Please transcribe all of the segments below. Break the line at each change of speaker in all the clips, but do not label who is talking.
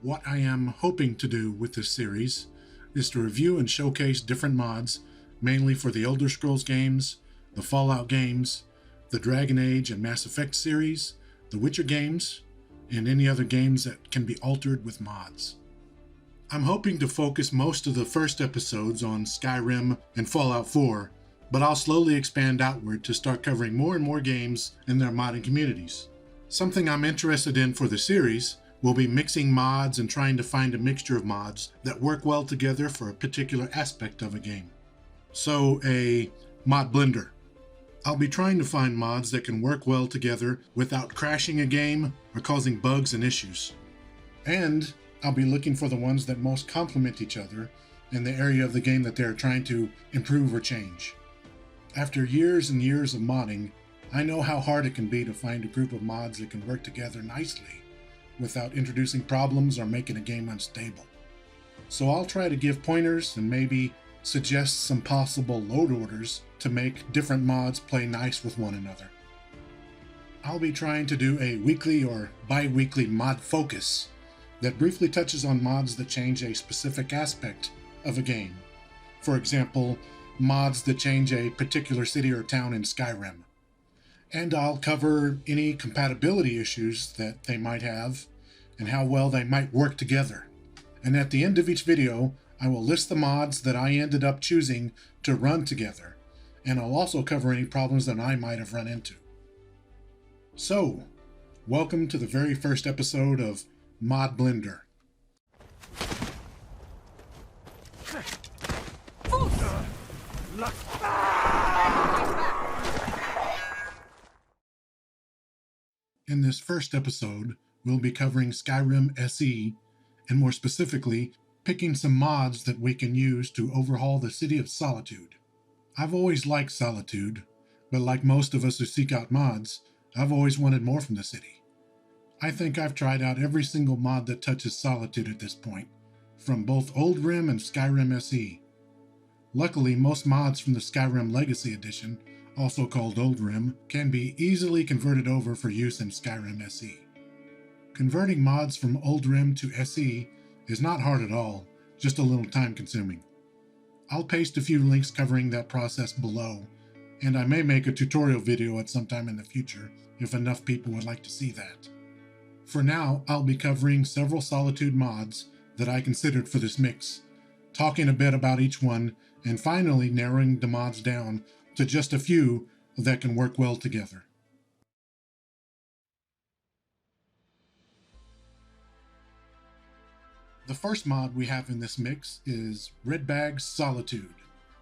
What I am hoping to do with this series is to review and showcase different mods, mainly for the Elder Scrolls games, the Fallout games, the Dragon Age and Mass Effect series, the Witcher games, and any other games that can be altered with mods. I'm hoping to focus most of the first episodes on Skyrim and Fallout 4, but I'll slowly expand outward to start covering more and more games and their modding communities. Something I'm interested in for the series will be mixing mods and trying to find a mixture of mods that work well together for a particular aspect of a game. So, a mod blender. I'll be trying to find mods that can work well together without crashing a game or causing bugs and issues. And I'll be looking for the ones that most complement each other in the area of the game that they're trying to improve or change. After years and years of modding, I know how hard it can be to find a group of mods that can work together nicely without introducing problems or making a game unstable. So I'll try to give pointers and maybe suggest some possible load orders to make different mods play nice with one another. I'll be trying to do a weekly or bi-weekly mod focus that briefly touches on mods that change a specific aspect of a game. For example, mods that change a particular city or town in Skyrim. And I'll cover any compatibility issues that they might have and how well they might work together. And at the end of each video, I will list the mods that I ended up choosing to run together, and I'll also cover any problems that I might have run into. So, welcome to the very first episode of Mod Blender. In this first episode, we'll be covering Skyrim SE, and more specifically, picking some mods that we can use to overhaul the city of Solitude. I've always liked Solitude, but like most of us who seek out mods, I've always wanted more from the city. I think I've tried out every single mod that touches Solitude at this point, from both Oldrim and Skyrim SE. Luckily, most mods from the Skyrim Legacy Edition, also called Oldrim, can be easily converted over for use in Skyrim SE. Converting mods from Oldrim to SE is not hard at all, just a little time consuming. I'll paste a few links covering that process below, and I may make a tutorial video at some time in the future if enough people would like to see that. For now, I'll be covering several Solitude mods that I considered for this mix, talking a bit about each one, and finally narrowing the mods down to just a few that can work well together. The first mod we have in this mix is RedBag's Solitude.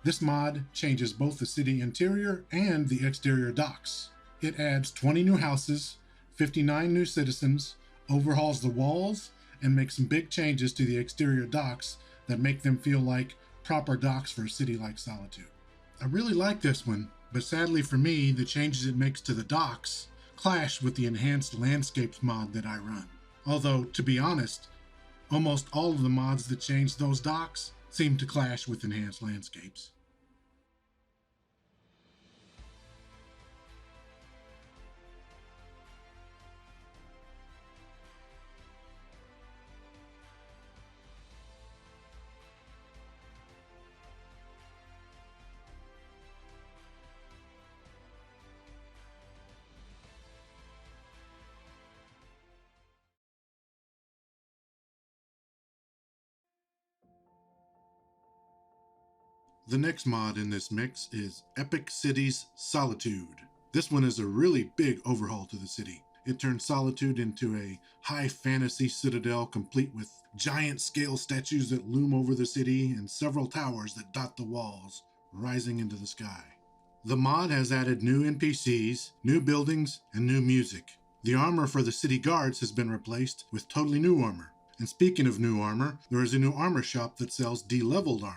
This mod changes both the city interior and the exterior docks. It adds 20 new houses, 59 new citizens, overhauls the walls, and makes some big changes to the exterior docks that make them feel like proper docks for a city like Solitude. I really like this one, but sadly for me, the changes it makes to the docks clash with the enhanced landscapes mod that I run. Although, to be honest, almost all of the mods that change those docks seem to clash with enhanced landscapes. The next mod in this mix is Epic Cities Solitude. This one is a really big overhaul to the city. It turns Solitude into a high fantasy citadel complete with giant scale statues that loom over the city and several towers that dot the walls, rising into the sky. The mod has added new NPCs, new buildings, and new music. The armor for the city guards has been replaced with totally new armor. And speaking of new armor, there is a new armor shop that sells de-leveled armor.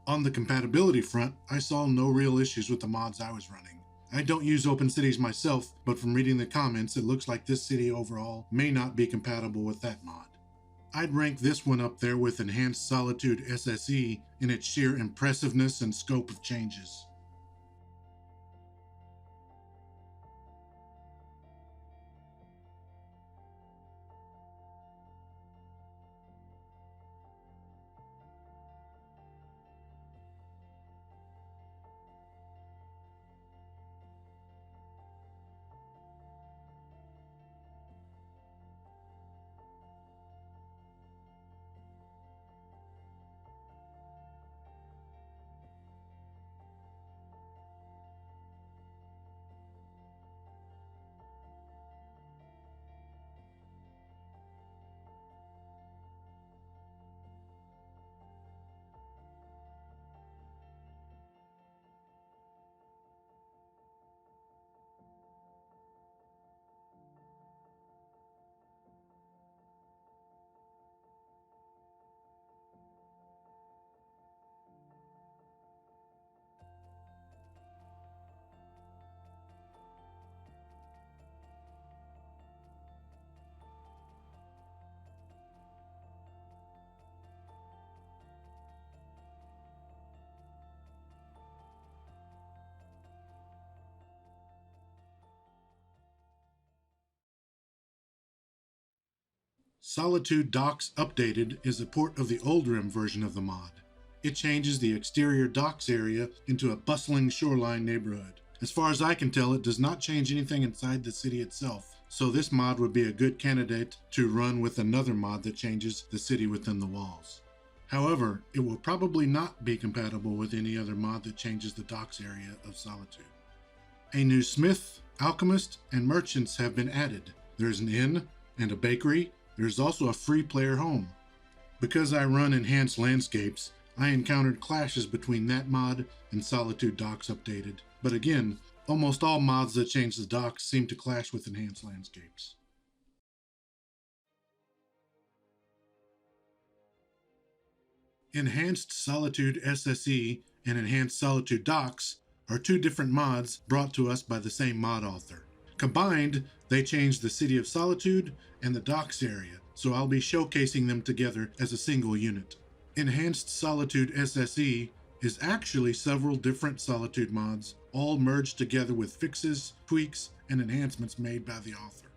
On the compatibility front, I saw no real issues with the mods I was running. I don't use open cities myself, but from reading the comments, it looks like this city overall may not be compatible with that mod. I'd rank this one up there with Enhanced Solitude SSE in its sheer impressiveness and scope of changes. Solitude Docks Updated is a port of the Oldrim version of the mod. It changes the exterior docks area into a bustling shoreline neighborhood. As far as I can tell, it does not change anything inside the city itself, so this mod would be a good candidate to run with another mod that changes the city within the walls. However, it will probably not be compatible with any other mod that changes the docks area of Solitude. A new smith, alchemist, and merchants have been added. There's an inn and a bakery. There's also a free player home. Because I run enhanced landscapes, I encountered clashes between that mod and Solitude Docks Updated, but again, almost all mods that change the docks seem to clash with enhanced landscapes. Enhanced Solitude SSE and Enhanced Solitude Docks are two different mods brought to us by the same mod author. Combined, they change the City of Solitude and the docks area, so I'll be showcasing them together as a single unit. Enhanced Solitude SSE is actually several different Solitude mods, all merged together with fixes, tweaks, and enhancements made by the author.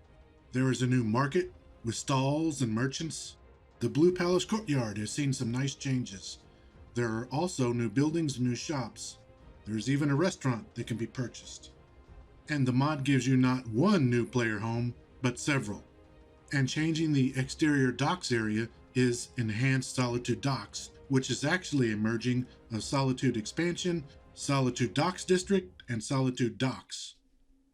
There is a new market with stalls and merchants. The Blue Palace Courtyard has seen some nice changes. There are also new buildings and new shops. There's even a restaurant that can be purchased. And the mod gives you not one new player home, but several. And changing the exterior docks area is Enhanced Solitude Docks, which is actually a merging of Solitude Expansion, Solitude Docks District, and Solitude Docks.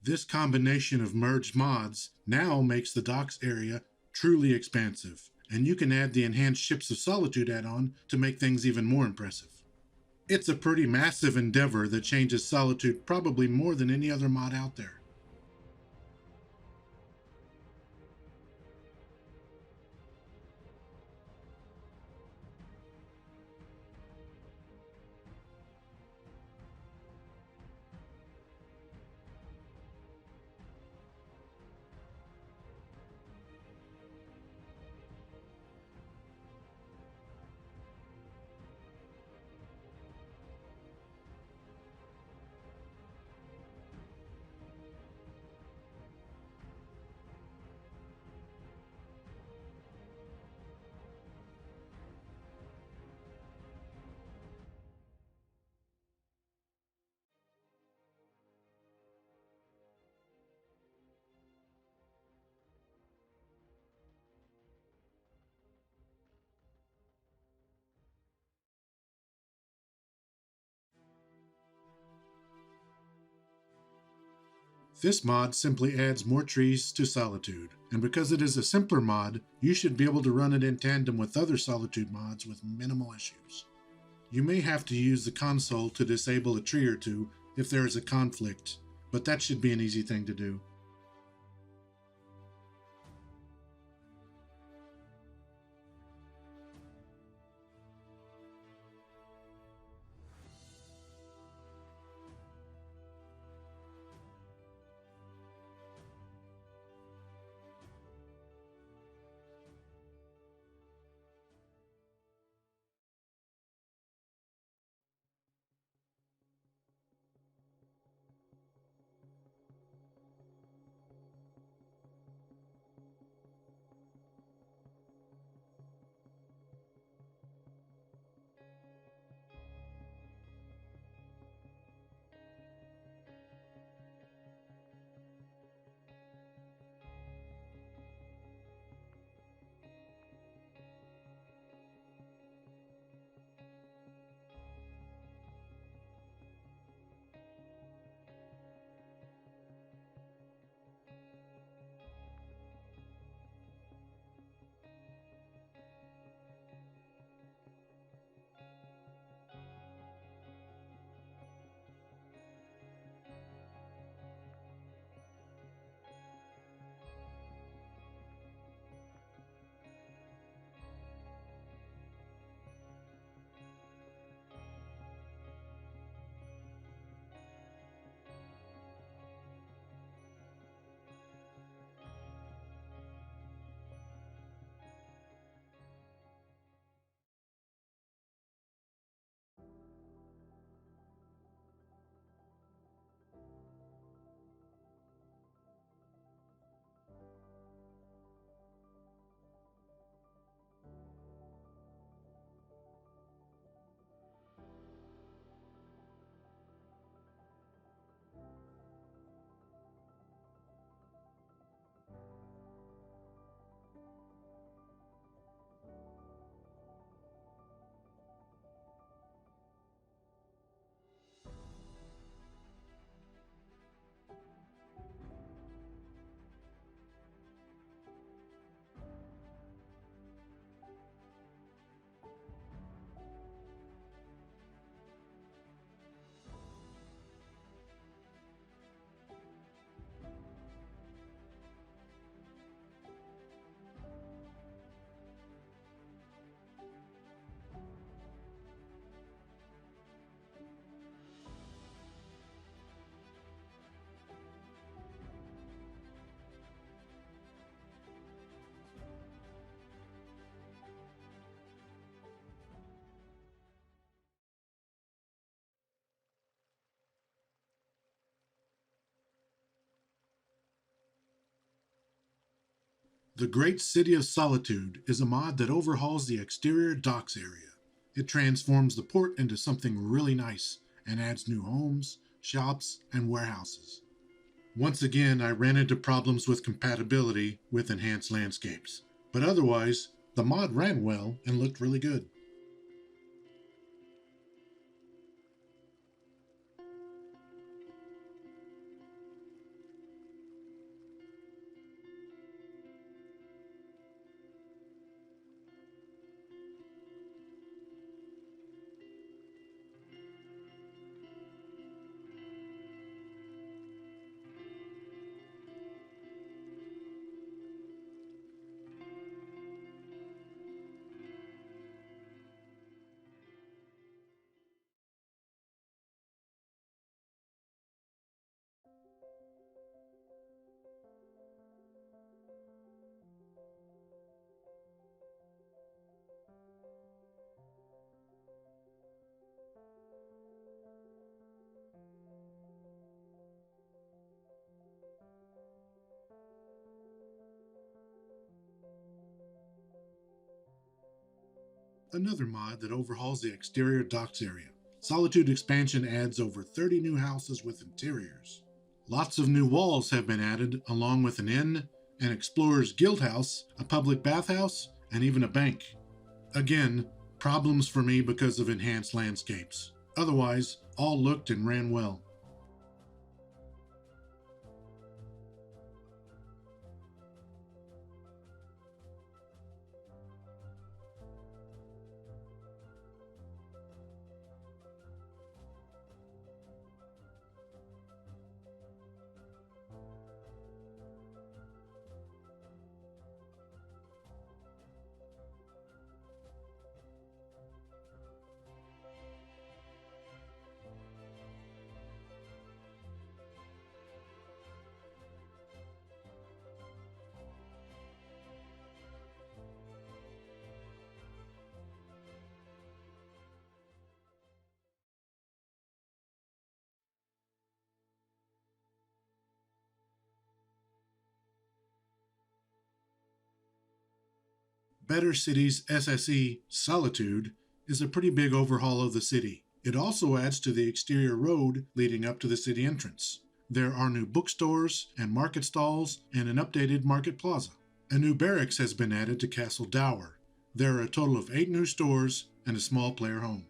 This combination of merged mods now makes the docks area truly expansive, and you can add the Enhanced Ships of Solitude add-on to make things even more impressive. It's a pretty massive endeavor that changes Solitude probably more than any other mod out there. This mod simply adds more trees to Solitude, and because it is a simpler mod, you should be able to run it in tandem with other Solitude mods with minimal issues. You may have to use the console to disable a tree or two if there is a conflict, but that should be an easy thing to do. The Great City of Solitude is a mod that overhauls the exterior docks area. It transforms the port into something really nice and adds new homes, shops, and warehouses. Once again, I ran into problems with compatibility with enhanced landscapes, but otherwise, the mod ran well and looked really good. Another mod that overhauls the exterior docks area. Solitude Expansion adds over 30 new houses with interiors. Lots of new walls have been added, along with an inn, an explorer's guild house, a public bathhouse, and even a bank. Again, problems for me because of enhanced landscapes. Otherwise, all looked and ran well. Better Cities SSE Solitude is a pretty big overhaul of the city. It also adds to the exterior road leading up to the city entrance. There are new bookstores and market stalls and an updated market plaza. A new barracks has been added to Castle Dower. There are a total of 8 new stores and a small player home.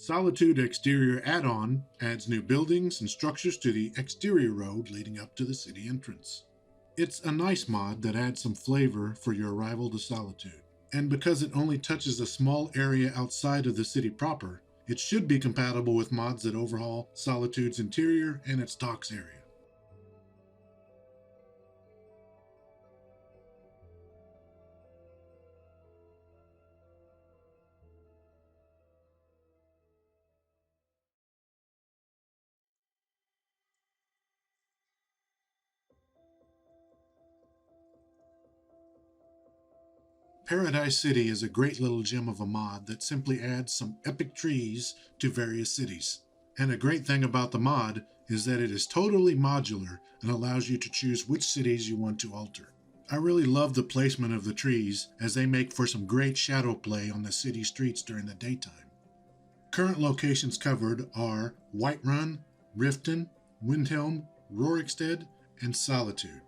Solitude Exterior Add-on adds new buildings and structures to the exterior road leading up to the city entrance. It's a nice mod that adds some flavor for your arrival to Solitude. And because it only touches a small area outside of the city proper, it should be compatible with mods that overhaul Solitude's interior and its docks area. Paradise City is a great little gem of a mod that simply adds some epic trees to various cities. And a great thing about the mod is that it is totally modular and allows you to choose which cities you want to alter. I really love the placement of the trees as they make for some great shadow play on the city streets during the daytime. Current locations covered are Whiterun, Riften, Windhelm, Rorikstead, and Solitude.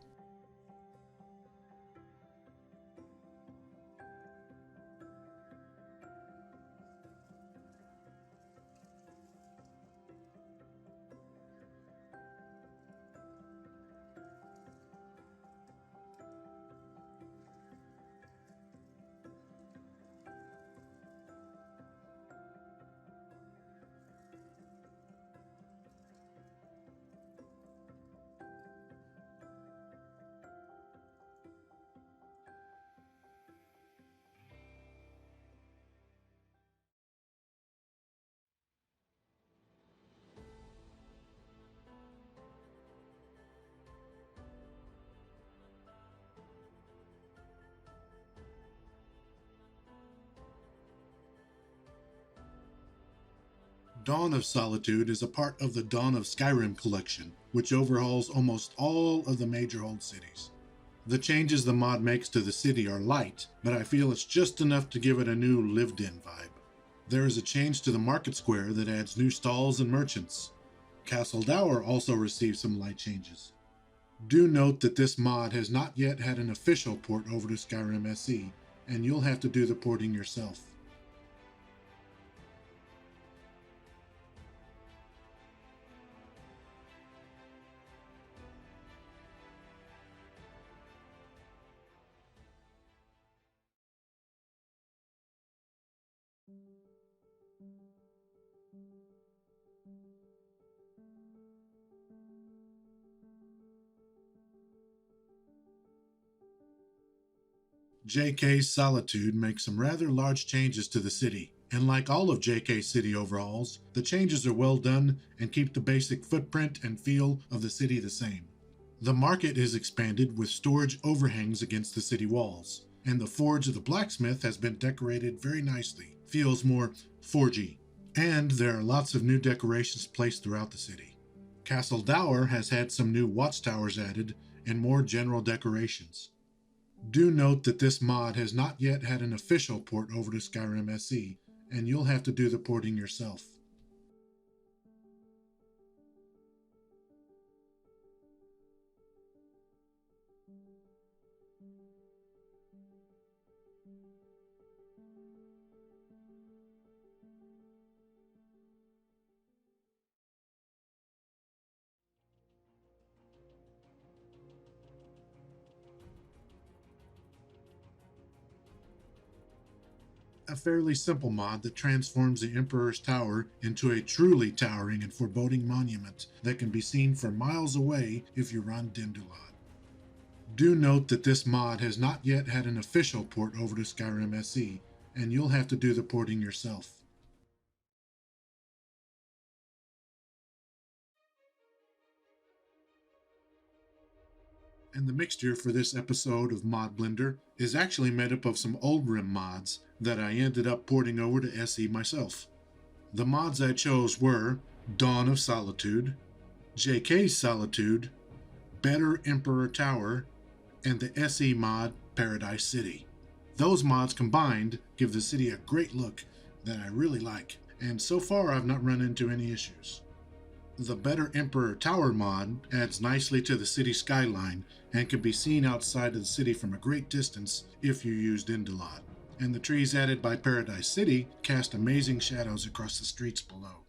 Dawn of Solitude is a part of the Dawn of Skyrim collection, which overhauls almost all of the major old cities. The changes the mod makes to the city are light, but I feel it's just enough to give it a new lived-in vibe. There is a change to the market square that adds new stalls and merchants. Castle Dower also received some light changes. Do note that this mod has not yet had an official port over to Skyrim SE, and you'll have to do the porting yourself. JK's Solitude makes some rather large changes to the city, and like all of JK's city overhauls, the changes are well done and keep the basic footprint and feel of the city the same. The market is expanded with storage overhangs against the city walls, and the forge of the blacksmith has been decorated very nicely, feels more forgy, and there are lots of new decorations placed throughout the city. Castle Dower has had some new watchtowers added and more general decorations. Do note that this mod has not yet had an official port over to Skyrim SE, and you'll have to do the porting yourself. A fairly simple mod that transforms the Emperor's Tower into a truly towering and foreboding monument that can be seen for miles away if you run Dindulad. Do note that this mod has not yet had an official port over to Skyrim SE, and you'll have to do the porting yourself. And the mixture for this episode of Mod Blender is actually made up of some Oldrim mods that I ended up porting over to SE myself. The mods I chose were Dawn of Solitude, JK's Solitude, Better Emperor Tower, and the SE mod Paradise City. Those mods combined give the city a great look that I really like, and so far I've not run into any issues. The Better Emperor Tower mod adds nicely to the city skyline and can be seen outside of the city from a great distance if you use Dindulad. And the trees added by Paradise City cast amazing shadows across the streets below.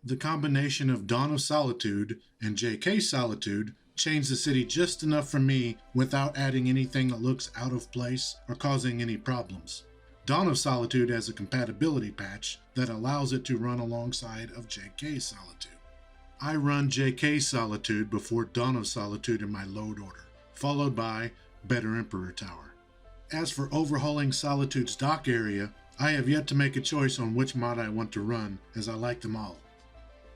The combination of Dawn of Solitude and JK's Solitude changed the city just enough for me without adding anything that looks out of place or causing any problems. Dawn of Solitude has a compatibility patch that allows it to run alongside of JK's Solitude. I run JK's Solitude before Dawn of Solitude in my load order, followed by Better Emperor Tower. As for overhauling Solitude's dock area, I have yet to make a choice on which mod I want to run, as I like them all.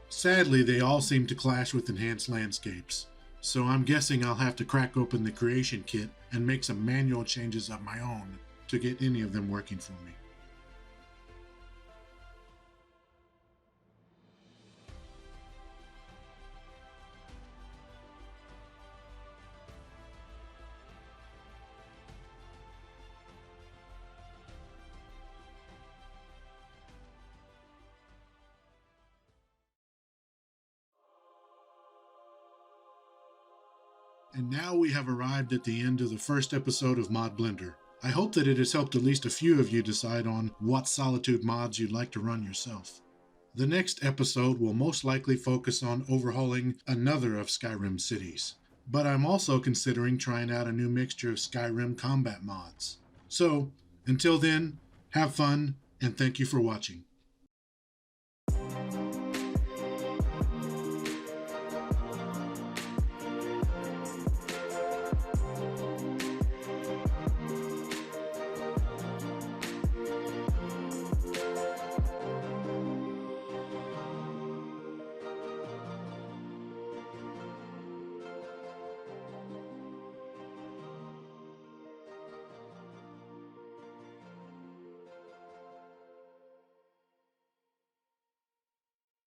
Sadly, they all seem to clash with enhanced landscapes, so I'm guessing I'll have to crack open the creation kit and make some manual changes of my own to get any of them working for me. And now we have arrived at the end of the first episode of Mod Blender. I hope that it has helped at least a few of you decide on what Solitude mods you'd like to run yourself. The next episode will most likely focus on overhauling another of Skyrim cities, but I'm also considering trying out a new mixture of Skyrim combat mods. So, until then, have fun, and thank you for watching.